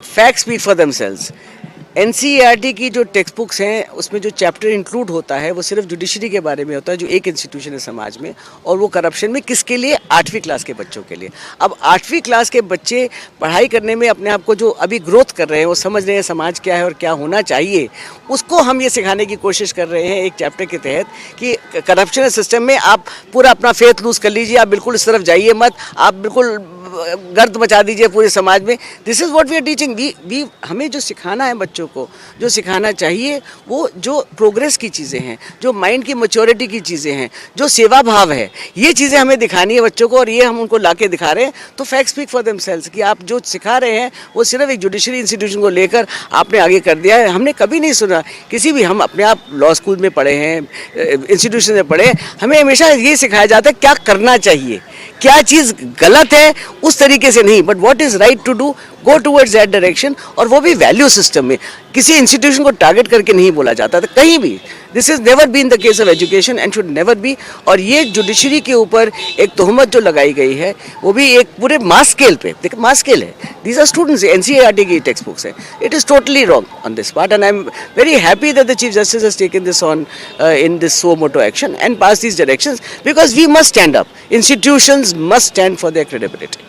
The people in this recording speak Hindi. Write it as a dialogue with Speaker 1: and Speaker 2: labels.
Speaker 1: Facts speak for themselves. NCERT की जो टेक्स्ट बुक्स हैं उसमें जो चैप्टर इंक्लूड होता है वो सिर्फ जुडिशरी के बारे में होता है, जो एक इंस्टीट्यूशन है समाज में, और वो करप्शन में किसके लिए? 8वीं क्लास के बच्चों के लिए। अब 8वीं क्लास के बच्चे पढ़ाई करने में अपने आप को जो अभी ग्रोथ कर रहे हैं, वो समझ रहे हैं समाज क्या है और क्या होना चाहिए, उसको हम ये सिखाने की कोशिश कर रहे हैं एक चैप्टर के तहत कि करप्शन सिस्टम में आप पूरा अपना फेथ लूज कर लीजिए, आप बिल्कुल इस तरफ जाइए मत, आप बिल्कुल गर्द मचा दीजिए पूरे समाज में। This is what we are teaching. We हमें जो सिखाना है बच्चों को, जो सिखाना चाहिए, वो जो प्रोग्रेस की चीज़ें हैं, जो माइंड की मैच्योरिटी की चीज़ें हैं, जो सेवा भाव है, ये चीज़ें हमें दिखानी है बच्चों को, और ये हम उनको ला के दिखा रहे हैं। तो फैक्ट स्पीक फॉर देमसेल्व्स कि आप जो सिखा रहे हैं वो सिर्फ एक जुडिशरी इंस्टीट्यूशन को लेकर आपने आगे कर दिया है। हमने कभी नहीं सुना किसी भी, हम अपने आप लॉ स्कूल में पढ़े हैं, इंस्टीट्यूशन में पढ़े, हमें हमेशा ये सिखाया जाता है क्या करना चाहिए, क्या चीज़ गलत है उस तरीके से नहीं, but what is right to do, go towards that direction, और वो भी वैल्यू सिस्टम में। किसी इंस्टीट्यूशन को टारगेट करके नहीं बोला जाता था कहीं भी। This is never been the case of education and should never be. और ये जुडिशरी के ऊपर एक तोहमत जो लगाई गई है, वो भी एक पूरे मास स्केल पे, देखिए मास स्केल है, दीज आर स्टूडेंट्स, एनसीईआरटी की टेक्स्ट बुक्स है। It is totally wrong on this part, and I am very happy that the chief justice has taken this on in this suo moto action and pass these directions, because we must stand up. Institutions must stand for their credibility.